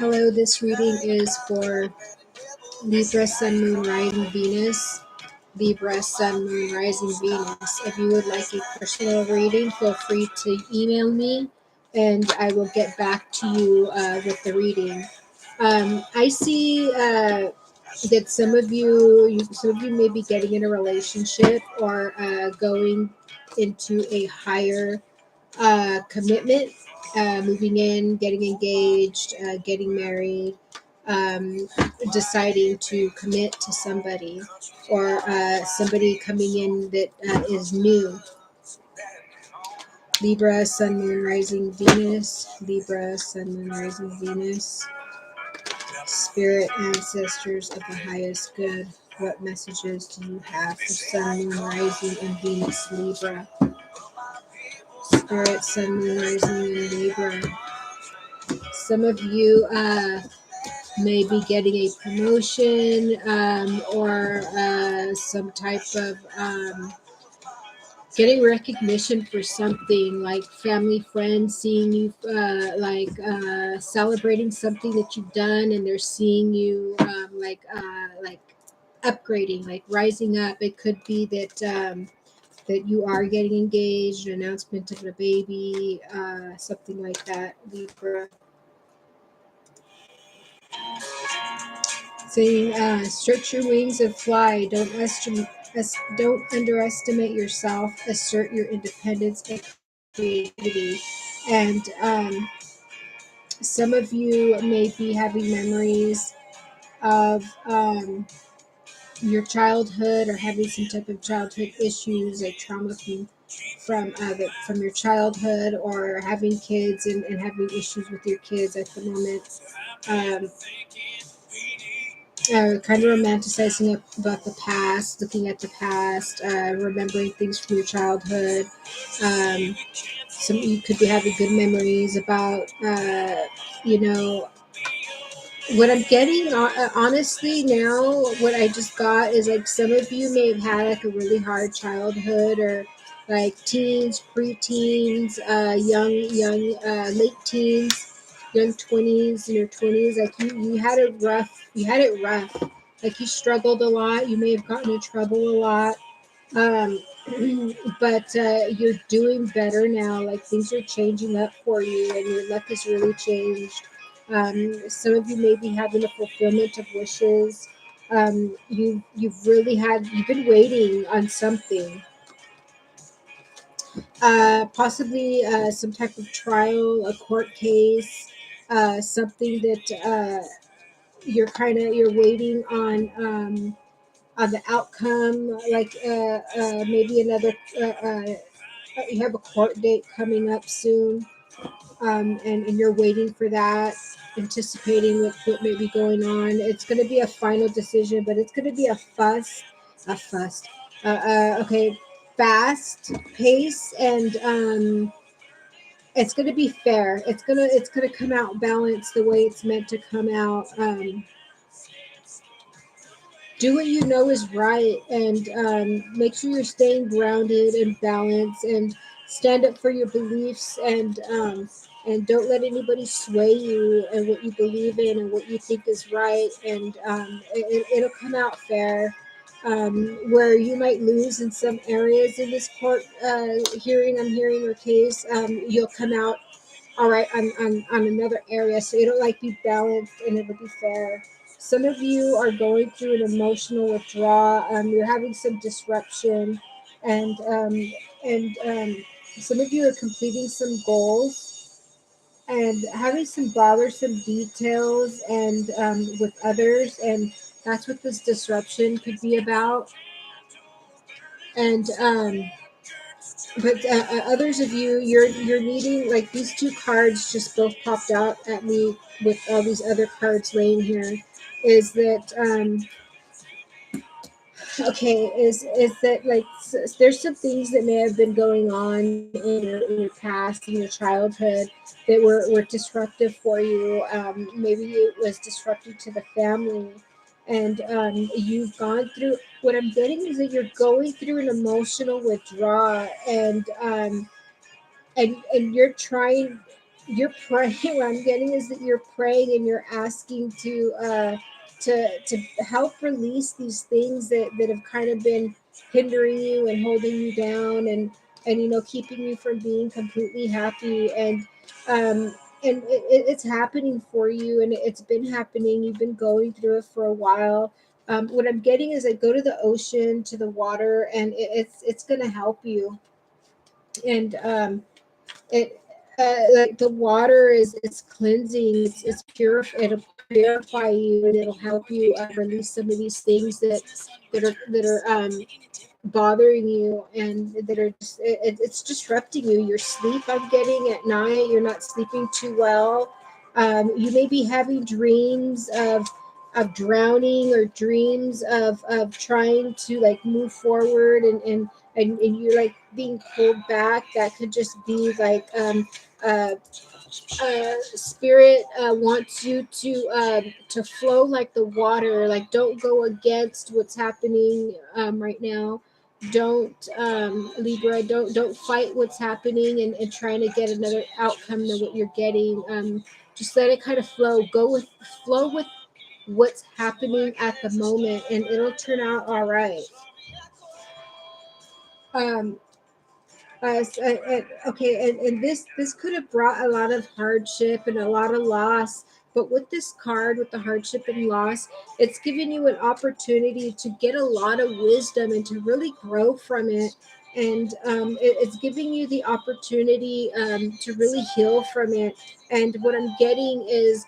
Hello, this reading is for Libra, Sun, Moon, Rising, Venus. Libra, Sun, Moon, Rising, Venus. If you would like a personal reading, feel free to email me and I will get back to you with the reading. I see that some of you may be getting in a relationship or going into a higher commitment, moving in, getting engaged, getting married, um, deciding to commit to somebody, or somebody coming in that is new. Libra, Sun, Moon, Rising, Venus. Libra, Sun, Moon, Rising, Venus. Spirit, ancestors of the highest good. What messages do you have for Sun, Moon, Rising, and Venus, Libra? Spirit, Sun, Moon, Rising, and Libra. Some of you may be getting a promotion or some type of getting recognition for something, like family, friends seeing you, celebrating something that you've done, and they're seeing you like upgrading, like rising up. It could be that that you are getting engaged, an announcement of a baby, something like that, Libra. Saying, stretch your wings and fly. Don't underestimate yourself. Assert your independence and creativity. And some of you may be having memories of your childhood, or having some type of childhood issues, like trauma from your childhood, or having kids and having issues with your kids at the moment. Um, kind of romanticizing about the past, looking at the past, remembering things from your childhood. Um, some you could be having good memories about, you know, what I'm getting. Honestly, now what I just got is like some of you may have had like a really hard childhood, or like teens, preteens, late teens, young 20s, in your 20s. Like you had it rough. You had it rough. Like you struggled a lot. You may have gotten in trouble a lot. Um, but you're doing better now. Like things are changing up for you, and your luck has really changed. Some of you may be having a fulfillment of wishes. You've been waiting on something, possibly some type of trial, a court case, something that you're waiting on the outcome, like maybe another. You have a court date coming up soon, and you're waiting for that, anticipating what may be going on. It's going to be a final decision, but it's going to be a fuss. Okay, fast pace, and it's going to be fair. It's gonna come out balanced the way it's meant to come out. Do what you know is right, and make sure you're staying grounded and balanced, and stand up for your beliefs, and don't let anybody sway you and what you believe in and what you think is right, and it'll come out fair. Where you might lose in some areas in this court hearing or case, you'll come out all right on another area, so it'll like be balanced and it'll be fair. Some of you are going through an emotional withdrawal. You're having some disruption, and some of you are completing some goals and having some bothersome details and with others, and that's what this disruption could be about. And but others of you, you're needing, like these two cards just both popped out at me with all these other cards laying here, is that okay, is that like there's some things that may have been going on in your past, in your childhood, that were disruptive for you. Maybe it was disruptive to the family, and you've gone through. What I'm getting is that you're going through an emotional withdrawal, and you're trying. you're praying. What I'm getting is that you're praying and you're asking to help release these things that have kind of been hindering you and holding you down, and keeping you from being completely happy. And it's happening for you, and it's been happening. You've been going through it for a while. What I'm getting is like, go to the ocean, to the water, and it's going to help you. And it like the water is cleansing. It's pure. It'll purify you, and it'll help you release some of these things that are bothering you, and that are just it's disrupting you. Your sleep, I'm getting at night, you're not sleeping too well. You may be having dreams of drowning, or dreams of trying to like move forward, and you're like being pulled back. That could just be like uh, spirit wants you to flow like the water. Like, don't go against what's happening right now. Don't Libra, don't fight what's happening, and trying to get another outcome than what you're getting. Just let it kind of flow with what's happening at the moment, and it'll turn out all right. um okay, and this could have brought a lot of hardship and a lot of loss, but with this card, with the hardship and loss, it's giving you an opportunity to get a lot of wisdom and to really grow from it. And it's giving you the opportunity to really heal from it. And what I'm getting is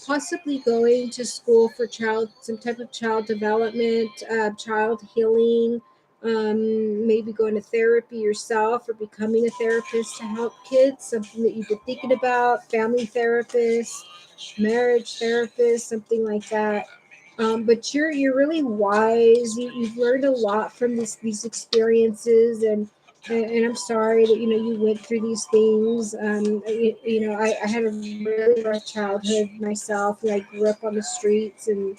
possibly going to school for some type of child development, child healing, maybe going to therapy yourself, or becoming a therapist to help kids, something that you've been thinking about, family therapist, marriage therapist, something like that. But you're really wise. You've learned a lot from these experiences, and I'm sorry that you went through these things. I had a really rough childhood myself. I grew up on the streets, and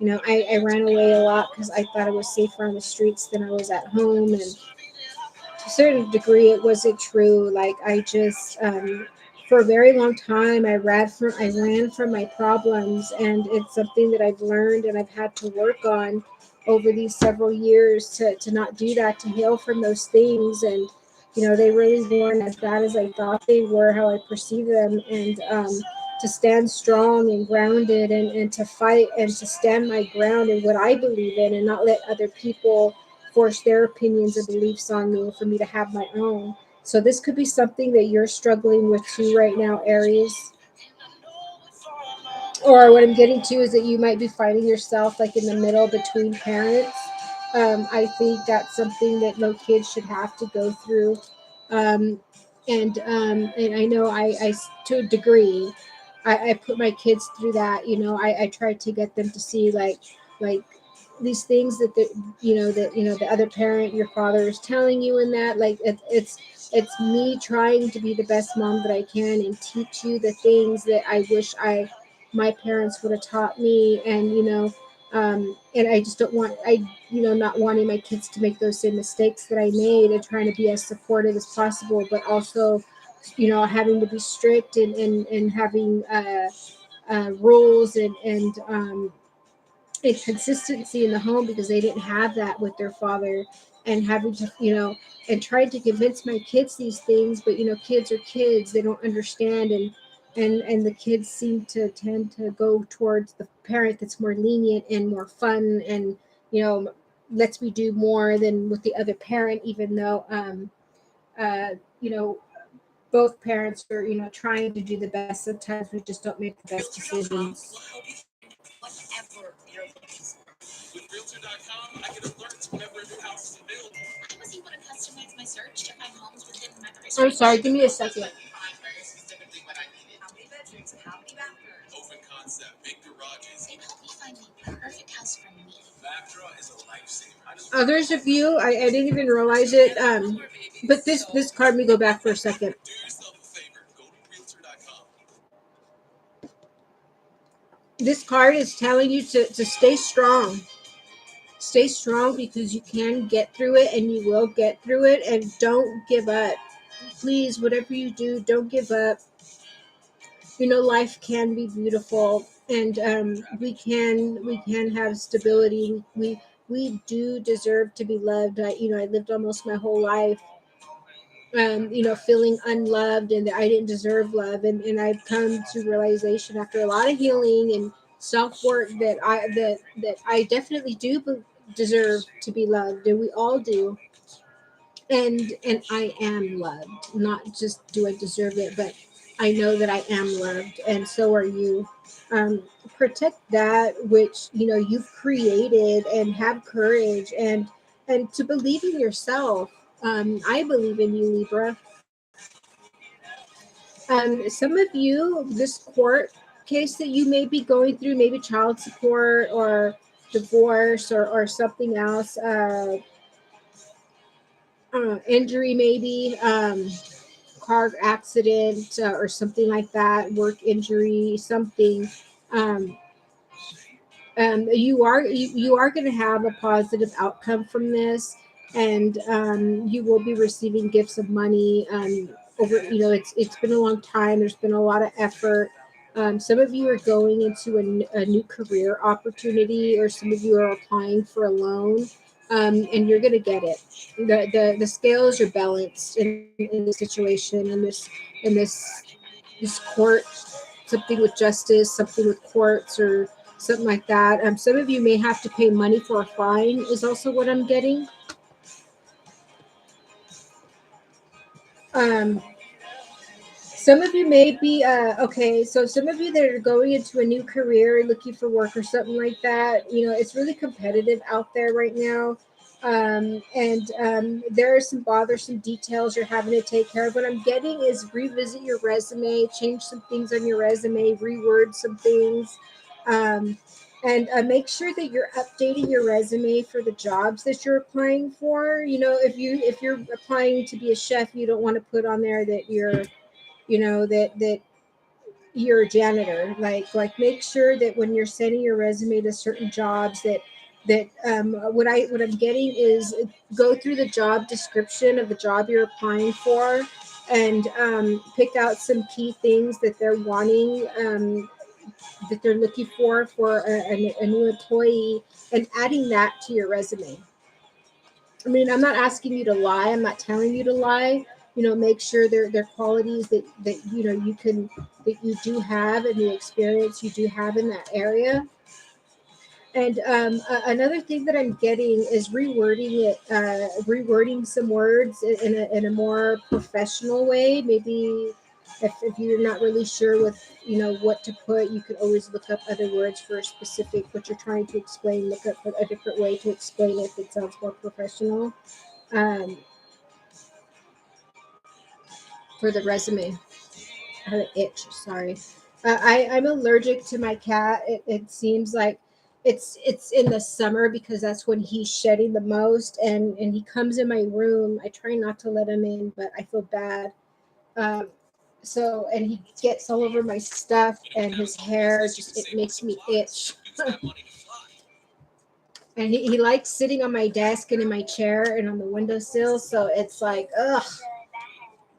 I ran away a lot because I thought I was safer on the streets than I was at home. And to a certain degree, it wasn't true. Like, I just, for a very long time, I ran from my problems, and it's something that I've learned and I've had to work on over these several years to not do that, to heal from those things. And they really weren't as bad as I thought they were, how I perceive them. And to stand strong and grounded, and to fight and to stand my ground in what I believe in, and not let other people force their opinions and beliefs on me, for me to have my own. So this could be something that you're struggling with too right now, Aries. Or what I'm getting to is that you might be finding yourself like in the middle between parents. I think that's something that no kid should have to go through. And I know to a degree, I put my kids through that. I tried to get them to see like these things that the other parent, your father, is telling you, and that like it's me trying to be the best mom that I can, and teach you the things that I wish I my parents would have taught me. And and I just don't want I not wanting my kids to make those same mistakes that I made, and trying to be as supportive as possible, but also having to be strict, and having rules, and consistency in the home, because they didn't have that with their father. And having to and tried to convince my kids these things, but kids are kids, they don't understand. And the kids seem to tend to go towards the parent that's more lenient and more fun, and you know lets me do more than with the other parent, even though uh you know both parents are trying to do the best. Sometimes we just don't make the best decisions. I'm sorry, give me a second. Others of you, I didn't even realize it. But this card, me go back for a second. This card is telling you to stay strong. Stay strong, because you can get through it, and you will get through it. And don't give up. Please, whatever you do, don't give up. life can be beautiful, and we can have stability. We do deserve to be loved. I lived almost my whole life, feeling unloved and that I didn't deserve love. And I've come to realization after a lot of healing and self work that I definitely do deserve to be loved, and we all do. And I am loved. Not just do I deserve it, but I know that I am loved, and so are you. Um, Protect that which you've created, and have courage and to believe in yourself. I believe in you, Libra. Some of you, this court case that you may be going through, maybe child support or divorce or something else, injury maybe, car accident or something like that, work injury, something. Um, you are going to have a positive outcome from this, and you will be receiving gifts of money. Over it's been a long time. There's been a lot of effort. Some of you are going into a new career opportunity, or some of you are applying for a loan, and you're going to get it. The scales are balanced in this situation, in this court, something with justice, something with courts, or something like that. Some of you may have to pay money for a fine, is also what I'm getting. Um, some of you may be, okay, so some of you that are going into a new career, looking for work or something like that, it's really competitive out there right now. And there are some bothersome details you're having to take care of. What I'm getting is revisit your resume, change some things on your resume, reword some things. And make sure that you're updating your resume for the jobs that you're applying for. If you're applying to be a chef, you don't want to put on there that that you're a janitor. Like make sure that when you're sending your resume to certain jobs, what I'm getting is go through the job description of the job you're applying for, and pick out some key things that they're wanting, that they're looking for a new employee, and adding that to your resume. I mean, I'm not asking you to lie. I'm not telling you to lie. Make sure they're qualities that you do have, and the experience you do have in that area. And another thing that I'm getting is rewording some words in a more professional way. Maybe if you're not really sure with what to put, you could always look up other words for a specific what you're trying to explain. Look up a different way to explain it that sounds more professional, um, for the resume. I have an itch. Sorry. I'm allergic to my cat. It seems like it's in the summer because that's when he's shedding the most, and he comes in my room. I try not to let him in, but I feel bad. Um, and he gets all over my stuff, and his hair just it makes me itch. And he likes sitting on my desk and in my chair and on the windowsill, so it's like ugh.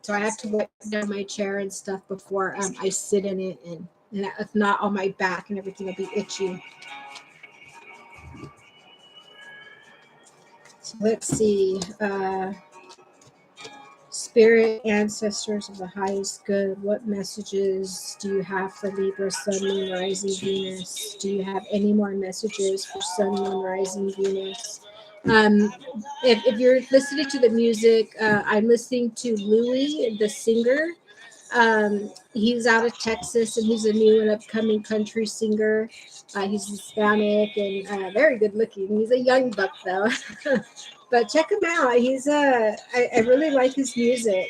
So I have to wipe down my chair and stuff before I sit in it, and if not, on my back and everything will be itchy. So let's see. Spirit ancestors of the highest good, what messages do you have for Libra, Sun, Moon, Rising, Venus? Do you have any more messages for Sun, Moon, Rising, Venus? Um, if you're listening to the music, I'm listening to Louis, the singer. He's out of Texas, and he's a new and upcoming country singer. He's Hispanic and very good looking. He's a young buck though, but check him out. I really like his music.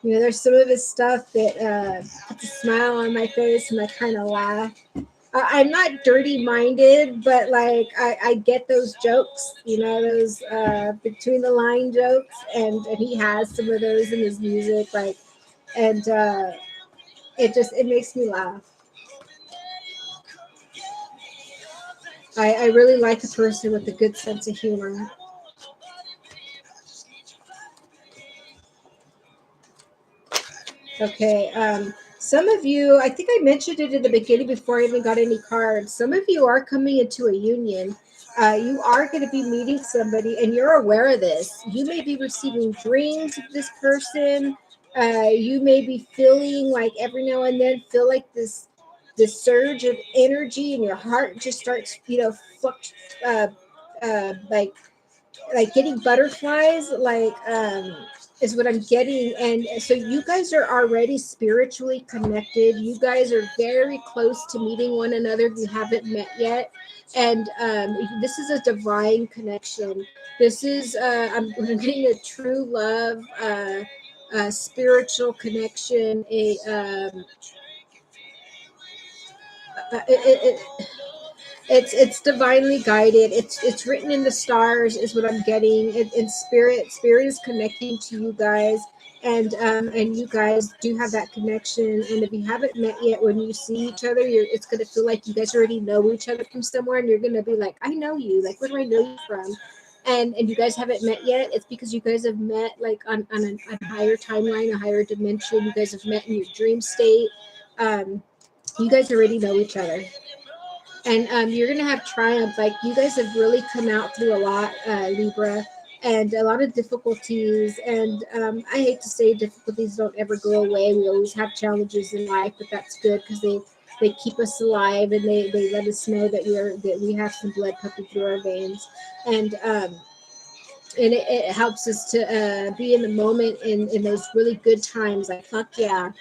There's some of his stuff that puts a smile on my face, and I kind of laugh. I'm not dirty minded, but like I get those jokes, those between the line jokes, and he has some of those in his music, like, and it makes me laugh. I really like a person with a good sense of humor. Okay. Some of you, I think I mentioned it in the beginning before I even got any cards. Some of you are coming into a union. You are going to be meeting somebody, and you're aware of this. You may be receiving dreams of this person. You may be feeling like every now and then feel like this surge of energy, and your heart just starts, uh, like getting butterflies, is what I'm getting. And so you guys are already spiritually connected. You guys are very close to meeting one another if you haven't met yet. And this is a divine connection. This is I'm getting a true love, spiritual connection. It's divinely guided. It's written in the stars, is what I'm getting. In spirit is connecting to you guys, and you guys do have that connection. And if you haven't met yet, when you see each other, it's gonna feel like you guys already know each other from somewhere, and you're gonna be like, I know you. Like, where do I know you from? And you guys haven't met yet. It's because you guys have met like on a higher timeline, a higher dimension. You guys have met in your dream state. You guys already know each other, and you're gonna have triumph. Like, you guys have really come out through a lot, Libra, and a lot of difficulties. And I hate to say difficulties don't ever go away. We always have challenges in life, but that's good because they keep us alive, and they let us know that we have some blood pumping through our veins. And it helps us to be in the moment in those really good times. Like, fuck yeah.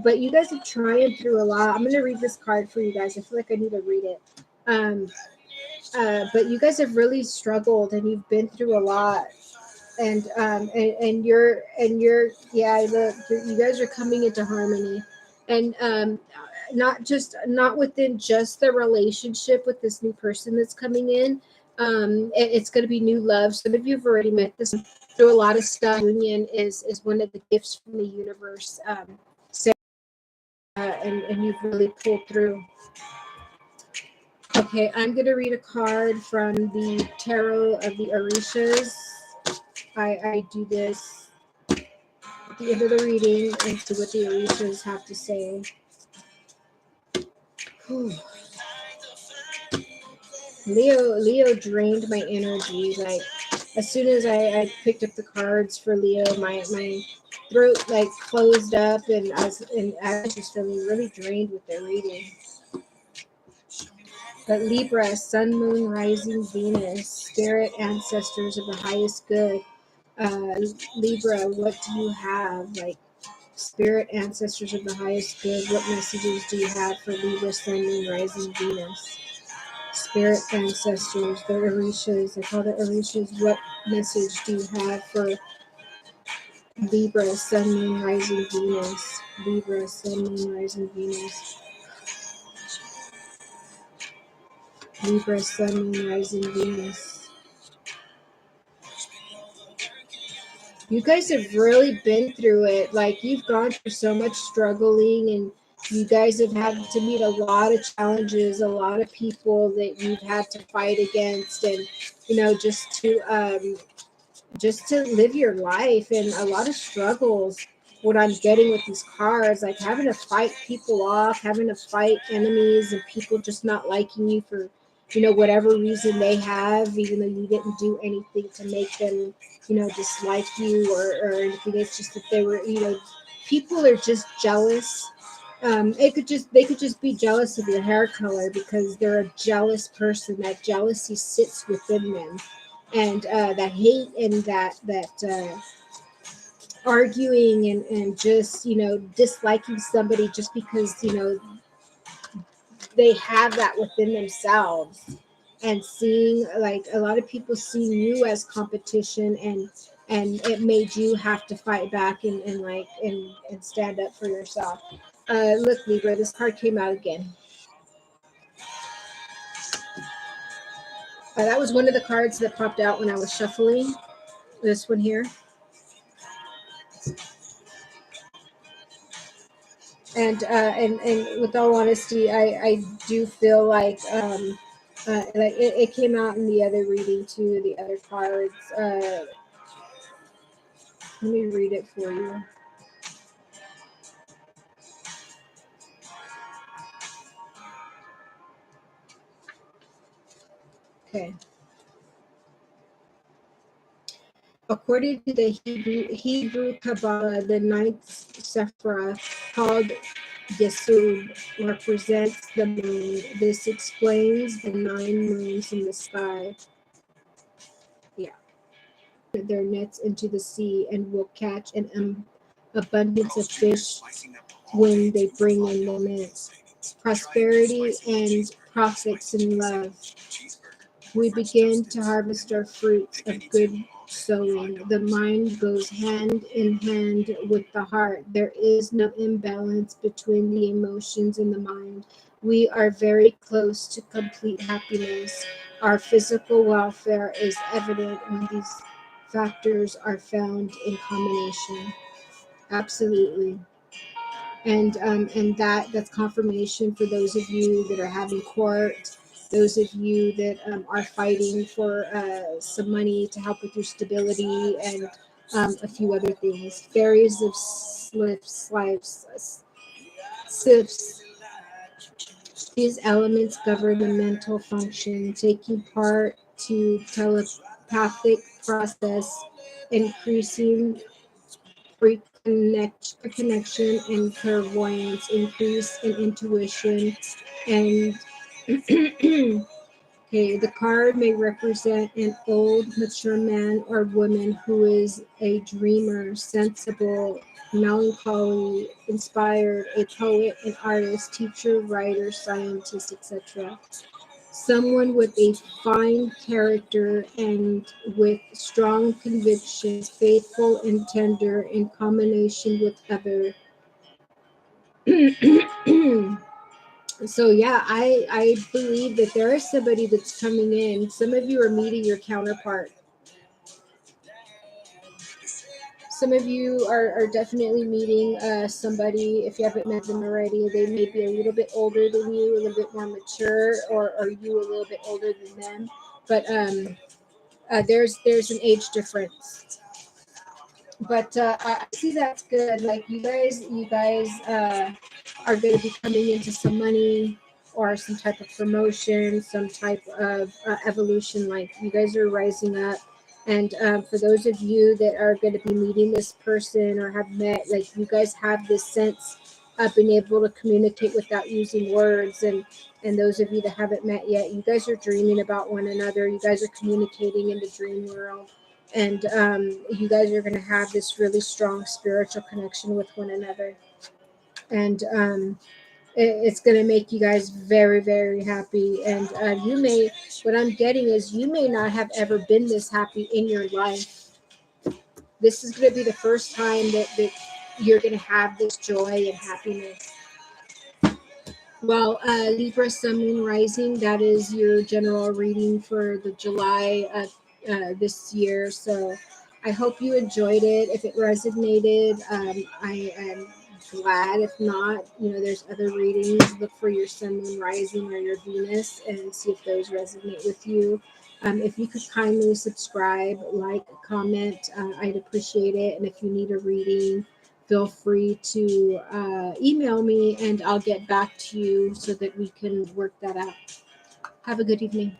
But you guys have triumphed through a lot. I'm going to read this card for you guys. I feel like I need to read it. Um, but you guys have really struggled, and you've been through a lot. And you're yeah, you guys are coming into harmony. And not within just the relationship with this new person that's coming in. It's going to be new love. Some of you have already met this through a lot of stuff. Union is one of the gifts from the universe. So and you've really pulled through. Okay, I'm going to read a card from the Tarot of the Orishas. I do this at the end of the reading and see what the Orishas have to say. Whew. Leo drained my energy. Like, as soon as I picked up the cards for Leo, my throat like closed up, and I was just feeling really drained with their reading. But Libra, Sun, Moon, Rising, Venus, spirit ancestors of the highest good. Libra, what do you have? Like, spirit ancestors of the highest good, what messages do you have for Libra, Sun, Moon, Rising, Venus? Spirit ancestors, the Orishas, I call the Orishas. What message do you have for Libra, Sun, Moon, Rising, Venus? Libra, Sun, Moon, Rising, Venus. Libra, Sun, Moon, Rising, Venus. You guys have really been through it. Like, you've gone through so much struggling, and you guys have had to meet a lot of challenges, a lot of people that you've had to fight against, and just to live your life, and a lot of struggles. What I'm getting with these cards, like having to fight people off, having to fight enemies, and people just not liking you for whatever reason they have, even though you didn't do anything to make them dislike you or anything. It's just that people are just jealous. They could just be jealous of your hair color because they're a jealous person. That jealousy sits within them, and that hate and that arguing and just disliking somebody just because they have that within themselves, and seeing, like, a lot of people seeing you as competition, and it made you have to fight back and stand up for yourself. Look, Libra, this card came out again. That was one of the cards that popped out when I was shuffling. This one here. And with all honesty, I do feel like it came out in the other reading too, the other cards. Let me read it for you. Okay. According to the Hebrew Kabbalah, the ninth Sephirah, called Yesod, represents the moon. This explains the 9 moons in the sky. Yeah. Their nets into the sea and will catch an abundance of fish when they bring in their nets. Prosperity and profits in love. We begin to harvest our fruits of good sowing. The mind goes hand in hand with the heart. There is no imbalance between the emotions and the mind. We are very close to complete happiness. Our physical welfare is evident when these factors are found in combination. Absolutely. And that's confirmation for those of you that are having court, those of you that are fighting for some money to help with your stability, and a few other things. Fairies of sifts. These elements govern the mental function, taking part to telepathic process, increasing connection and clairvoyance, increase in intuition, and okay, the card may represent an old, mature man or woman who is a dreamer, sensible, melancholy, inspired, a poet, an artist, teacher, writer, scientist, etc. Someone with a fine character and with strong convictions, faithful and tender in combination with other. So yeah, I believe that there is somebody that's coming in. Some of you are meeting your counterpart. Some of you are definitely meeting somebody. If you haven't met them already, they may be a little bit older than you, a little bit more mature, or you a little bit older than them. But there's an age difference. But I see that's good. Like you guys are going to be coming into some money or some type of promotion, some type of evolution. Like you guys are rising up. And for those of you that are going to be meeting this person or have met, like you guys have this sense of being able to communicate without using words. And those of you that haven't met yet, you guys are dreaming about one another. You guys are communicating in the dream world, and you guys are going to have this really strong spiritual connection with one another, and it's going to make you guys very, very happy. And you may, what I'm getting is, you may not have ever been this happy in your life. This is going to be the first time that you're going to have this joy and happiness. Well, Libra Sun Moon Rising, that is your general reading for the July this year. So I hope you enjoyed it. If it resonated, I am glad. If not, there's other readings. Look for your Sun Moon Rising or your Venus and see if those resonate with you. If you could kindly subscribe, like, comment, I'd appreciate it. And if you need a reading, feel free to email me and I'll get back to you so that we can work that out. Have a good evening.